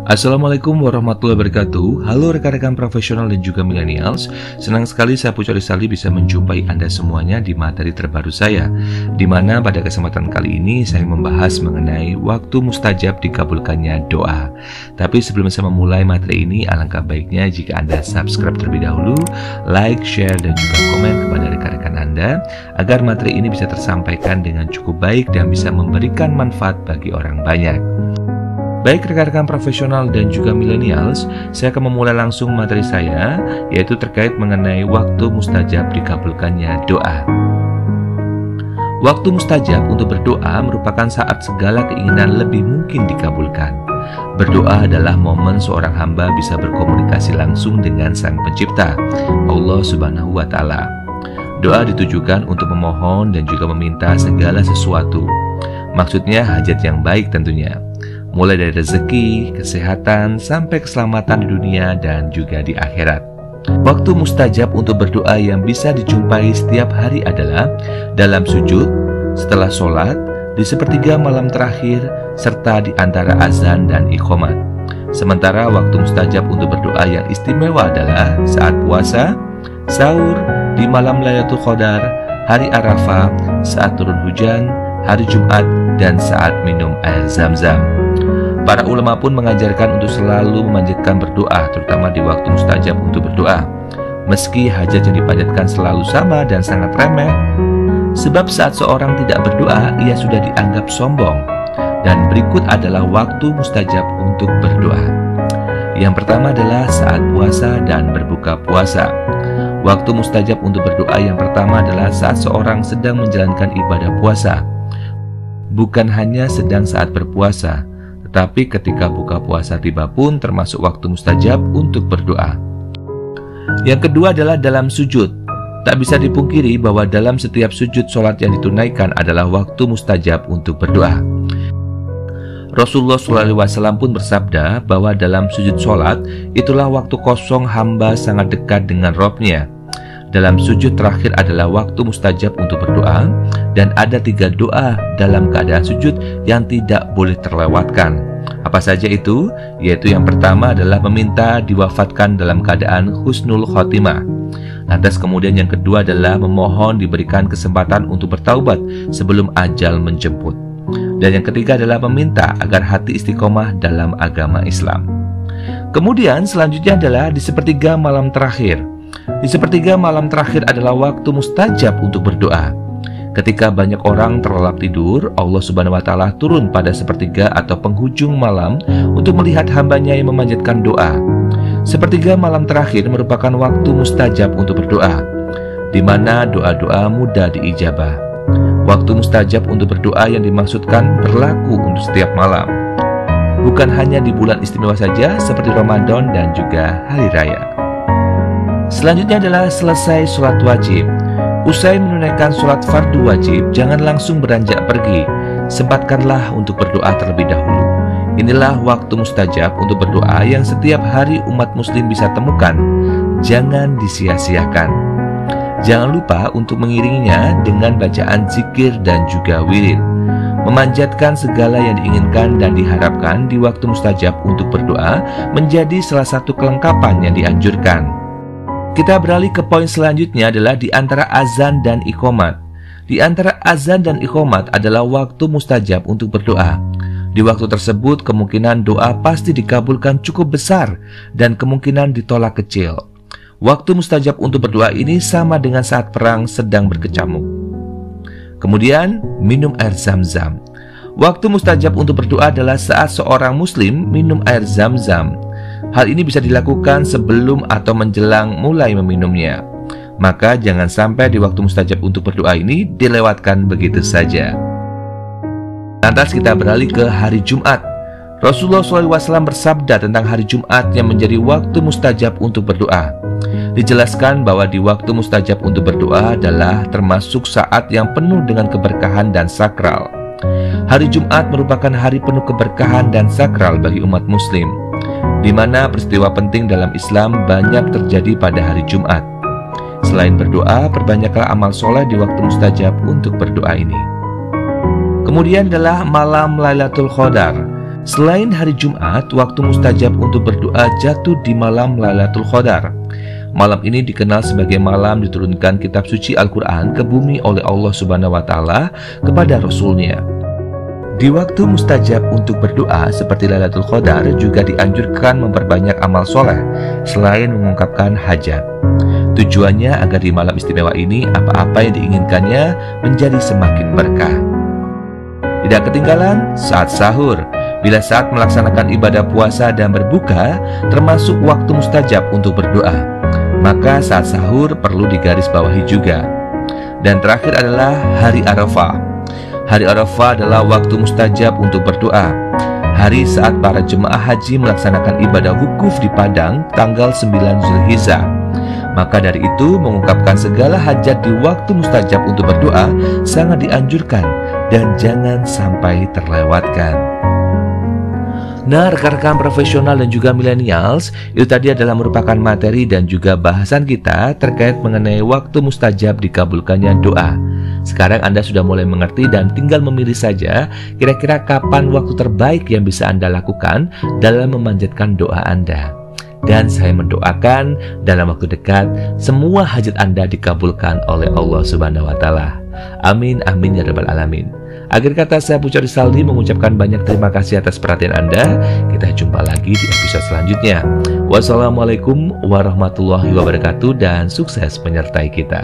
Assalamualaikum warahmatullahi wabarakatuh. Halo rekan-rekan profesional dan juga millennials. Senang sekali saya Puco Rizali bisa menjumpai Anda semuanya di materi terbaru saya, di mana pada kesempatan kali ini saya membahas mengenai waktu mustajab dikabulkannya doa. Tapi sebelum saya memulai materi ini, alangkah baiknya jika Anda subscribe terlebih dahulu, like, share, dan juga komen kepada rekan-rekan Anda agar materi ini bisa tersampaikan dengan cukup baik dan bisa memberikan manfaat bagi orang banyak. Baik rekan-rekan profesional dan juga millennials, saya akan memulai langsung materi saya, yaitu terkait mengenai waktu mustajab dikabulkannya doa. Waktu mustajab untuk berdoa merupakan saat segala keinginan lebih mungkin dikabulkan. Berdoa adalah momen seorang hamba bisa berkomunikasi langsung dengan Sang Pencipta, Allah Subhanahu wa Ta'ala. Doa ditujukan untuk memohon dan juga meminta segala sesuatu. Maksudnya hajat yang baik tentunya, mulai dari rezeki, kesehatan, sampai keselamatan di dunia dan juga di akhirat. Waktu mustajab untuk berdoa yang bisa dijumpai setiap hari adalah dalam sujud, setelah sholat, di sepertiga malam terakhir, serta di antara azan dan iqamat. Sementara waktu mustajab untuk berdoa yang istimewa adalah saat puasa, sahur, di malam Lailatul Qadar, hari Arafah, saat turun hujan, hari Jumat, dan saat minum air Zam-Zam. Para ulama pun mengajarkan untuk selalu memanjatkan berdoa, terutama di waktu mustajab untuk berdoa. Meski hajat yang dipanjatkan selalu sama dan sangat remeh, sebab saat seorang tidak berdoa, ia sudah dianggap sombong. Dan berikut adalah waktu mustajab untuk berdoa. Yang pertama adalah saat puasa dan berbuka puasa. Waktu mustajab untuk berdoa yang pertama adalah saat seorang sedang menjalankan ibadah puasa. Bukan hanya sedang saat berpuasa, tetapi ketika buka puasa tiba pun termasuk waktu mustajab untuk berdoa. Yang kedua adalah dalam sujud. Tak bisa dipungkiri bahwa dalam setiap sujud sholat yang ditunaikan adalah waktu mustajab untuk berdoa. Rasulullah SAW pun bersabda bahwa dalam sujud sholat itulah waktu kosong hamba sangat dekat dengan Robnya. Dalam sujud terakhir adalah waktu mustajab untuk berdoa, dan ada 3 doa dalam keadaan sujud yang tidak boleh terlewatkan. Apa saja itu? Yaitu yang pertama adalah meminta diwafatkan dalam keadaan husnul khotimah. Lantas kemudian yang kedua adalah memohon diberikan kesempatan untuk bertaubat sebelum ajal menjemput. Dan yang ketiga adalah meminta agar hati istiqomah dalam agama Islam. Kemudian selanjutnya adalah di sepertiga malam terakhir. Di sepertiga malam terakhir adalah waktu mustajab untuk berdoa. Ketika banyak orang terlelap tidur, Allah Subhanahu wa Ta'ala turun pada sepertiga atau penghujung malam untuk melihat hambanya yang memanjatkan doa. Sepertiga malam terakhir merupakan waktu mustajab untuk berdoa, di mana doa-doa mudah diijabah. Waktu mustajab untuk berdoa yang dimaksudkan berlaku untuk setiap malam, bukan hanya di bulan istimewa saja seperti Ramadan dan juga hari raya. Selanjutnya adalah selesai sholat wajib. Usai menunaikan sholat fardu wajib, jangan langsung beranjak pergi. Sempatkanlah untuk berdoa terlebih dahulu. Inilah waktu mustajab untuk berdoa yang setiap hari umat muslim bisa temukan. Jangan disia-siakan. Jangan lupa untuk mengiringinya dengan bacaan zikir dan juga wirid. Memanjatkan segala yang diinginkan dan diharapkan di waktu mustajab untuk berdoa menjadi salah satu kelengkapan yang dianjurkan. Kita beralih ke poin selanjutnya adalah di antara azan dan iqamat. Di antara azan dan iqamat adalah waktu mustajab untuk berdoa. Di waktu tersebut kemungkinan doa pasti dikabulkan cukup besar dan kemungkinan ditolak kecil. Waktu mustajab untuk berdoa ini sama dengan saat perang sedang berkecamuk. Kemudian minum air Zam-Zam. Waktu mustajab untuk berdoa adalah saat seorang muslim minum air Zam-Zam. Hal ini bisa dilakukan sebelum atau menjelang mulai meminumnya. Maka jangan sampai di waktu mustajab untuk berdoa ini dilewatkan begitu saja. Lantas kita beralih ke hari Jumat. Rasulullah SAW bersabda tentang hari Jumat yang menjadi waktu mustajab untuk berdoa. Dijelaskan bahwa di waktu mustajab untuk berdoa adalah termasuk saat yang penuh dengan keberkahan dan sakral. Hari Jumat merupakan hari penuh keberkahan dan sakral bagi umat muslim, di mana peristiwa penting dalam Islam banyak terjadi pada hari Jumat. Selain berdoa, perbanyaklah amal soleh di waktu mustajab untuk berdoa ini. Kemudian adalah malam Lailatul Qadar. Selain hari Jumat, waktu mustajab untuk berdoa jatuh di malam Lailatul Qadar. Malam ini dikenal sebagai malam diturunkan kitab suci Al-Quran ke bumi oleh Allah Subhanahu wa Ta'ala kepada Rasul-Nya. Di waktu mustajab untuk berdoa seperti Lailatul Qadar juga dianjurkan memperbanyak amal soleh selain mengungkapkan hajat. Tujuannya agar di malam istimewa ini apa-apa yang diinginkannya menjadi semakin berkah. Tidak ketinggalan saat sahur. Bila saat melaksanakan ibadah puasa dan berbuka termasuk waktu mustajab untuk berdoa, maka saat sahur perlu digarisbawahi juga. Dan terakhir adalah hari Arafah. Hari Arafah adalah waktu mustajab untuk berdoa. Hari saat para jemaah haji melaksanakan ibadah wukuf di Padang tanggal 9 Zulhijjah. Maka dari itu mengungkapkan segala hajat di waktu mustajab untuk berdoa sangat dianjurkan dan jangan sampai terlewatkan. Nah, rekan-rekan profesional dan juga millennials, itu tadi adalah merupakan materi dan juga bahasan kita terkait mengenai waktu mustajab dikabulkannya doa. Sekarang Anda sudah mulai mengerti dan tinggal memilih saja kira-kira kapan waktu terbaik yang bisa Anda lakukan dalam memanjatkan doa Anda. Dan saya mendoakan dalam waktu dekat semua hajat Anda dikabulkan oleh Allah Subhanahu wa Ta'ala. Amin, amin ya rabbal alamin. Akhir kata, saya Puja Risaldi mengucapkan banyak terima kasih atas perhatian Anda. Kita jumpa lagi di episode selanjutnya. Wassalamualaikum warahmatullahi wabarakatuh dan sukses menyertai kita.